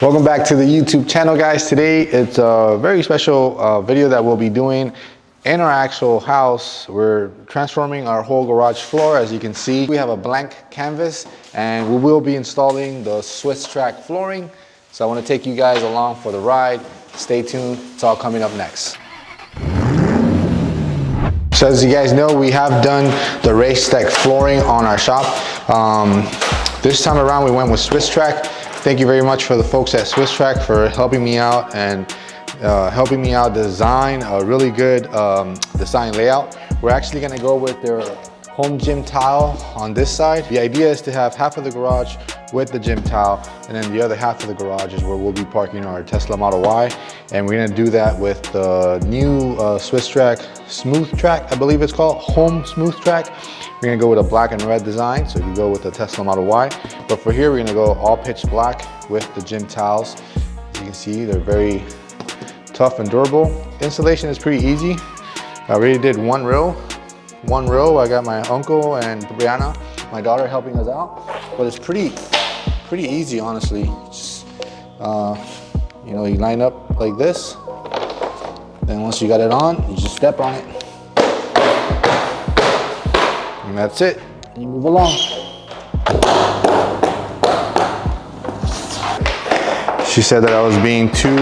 Welcome back to the YouTube channel, guys. Today it's a very special video that we'll be doing in our actual house. We're transforming our whole garage floor. As you can see, we have a blank canvas and we will be installing the Swisstrax flooring. So I want to take you guys along for the ride. Stay tuned, it's all coming up next. So as you guys know, we have done the raised deck flooring on our shop. This time around we went with Swisstrax. Thank you very much for the folks at Swisstrax for helping me out and helping me out design a really good design layout. We're actually gonna go with their home gym tile on this side. The idea is to have half of the garage with the gym tile, and then the other half of the garage is where we'll be parking our Tesla Model Y. And we're gonna do that with the new Swisstrax Smooth Track, I believe it's called, Home Smooth Track. We're gonna go with a black and red design, so you can go with the Tesla Model Y. But for here, we're gonna go all pitch black with the gym tiles. As you can see, they're very tough and durable. Installation is pretty easy. I already did one row. I got my uncle and Brianna, my daughter, helping us out. But it's pretty easy, honestly. Just, you know, you line up like this. Then once you got it on, you just step on it. And that's it. You move along. She said that I was being too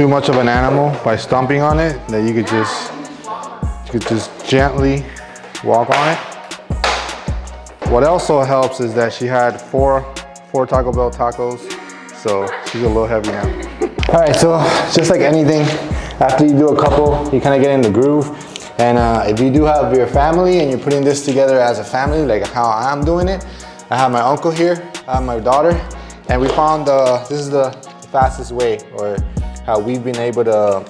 much of an animal by stomping on it, that you could just gently walk on it. What also helps is that she had four Taco Bell tacos, so she's a little heavy now. All right, so just like anything, after you do a couple, you kind of get in the groove. And if you do have your family and you're putting this together as a family, like how I'm doing it, I have my uncle here, I have my daughter, and we found this is the fastest way, or how we've been able to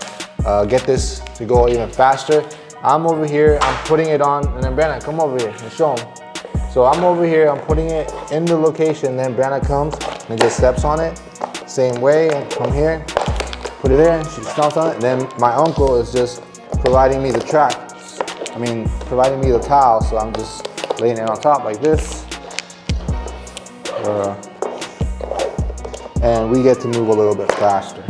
get this to go even faster. I'm over here, I'm putting it on, and then Brianna, come over here and show them. So I'm over here, I'm putting it in the location, then Brianna comes and just steps on it. Same way, and come here, put it there, she stomps on it, and then my uncle is just providing me the track. Providing me the tile, so I'm just laying it on top like this. And we get to move a little bit faster.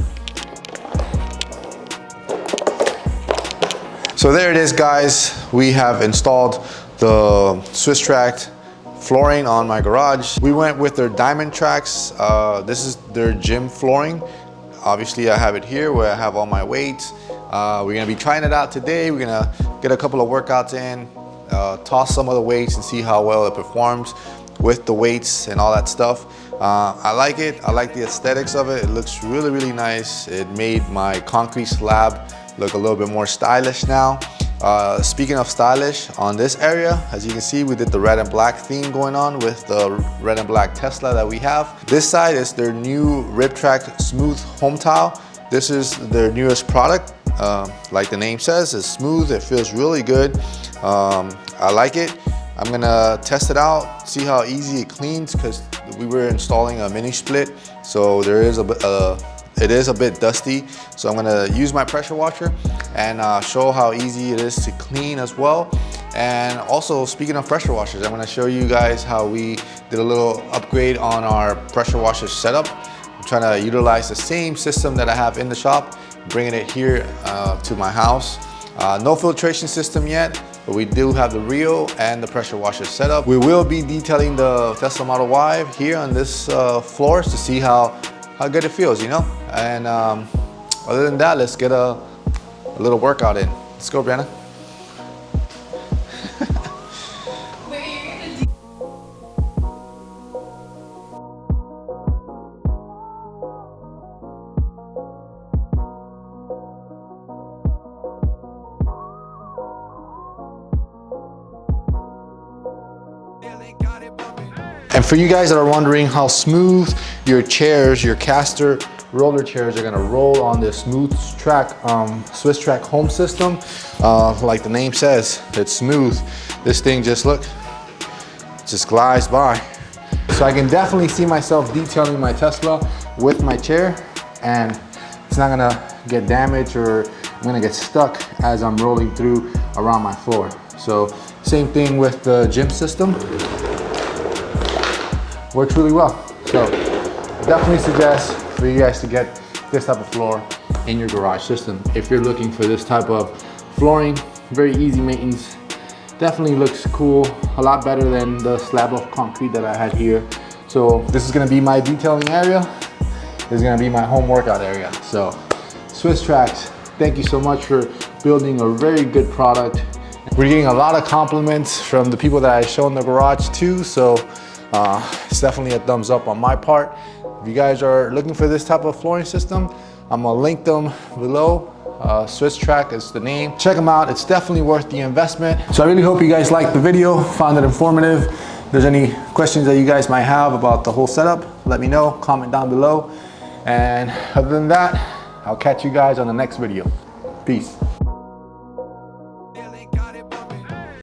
So there it is, guys. We have installed the Swisstrax flooring on my garage. We went with their diamond tracks. This is their gym flooring. Obviously I have it here where I have all my weights. We're gonna be trying it out today. We're gonna get a couple of workouts in, toss some of the weights and see how well it performs with the weights and all that stuff. I like it. I like the aesthetics of it. It looks really, really nice. It made my concrete slab look a little bit more stylish now. Speaking of stylish, on this area, as you can see, we did the red and black theme going on with the red and black Tesla that we have. This side is their new RipTrack Smooth Home Tile. This is their newest product. Like the name says, it's smooth, it feels really good. I like it. I'm gonna test it out, see how easy it cleans, because we were installing a mini split, so there is it is a bit dusty. So I'm gonna use my pressure washer and show how easy it is to clean as well. And also, speaking of pressure washers, I'm gonna show you guys how we did a little upgrade on our pressure washer setup. I'm trying to utilize the same system that I have in the shop, bringing it here to my house. No filtration system yet, but we do have the reel and the pressure washer setup. We will be detailing the Tesla Model Y here on this floor to see how good it feels, you know? And other than that, let's get a little workout in. Let's go, Brianna. And for you guys that are wondering how smooth your chairs, your caster roller chairs are gonna roll on this Swisstrax home system, like the name says, it's smooth. This thing just glides by. So I can definitely see myself detailing my Tesla with my chair, and it's not gonna get damaged or I'm gonna get stuck as I'm rolling through around my floor. So same thing with the gym system. Works really well. So definitely suggest for you guys to get this type of floor in your garage system. If you're looking for this type of flooring, very easy maintenance, definitely looks cool, a lot better than the slab of concrete that I had here. So this is gonna be my detailing area. This is gonna be my home workout area. So Swisstrax, thank you so much for building a very good product. We're getting a lot of compliments from the people that I show in the garage too, so it's definitely a thumbs up on my part. If you guys are looking for this type of flooring system, I'm gonna link them below. Swisstrax is the name. Check them out, it's definitely worth the investment. So I really hope you guys liked the video, found it informative. If there's any questions that you guys might have about the whole setup, let me know, comment down below. And other than that, I'll catch you guys on the next video. Peace.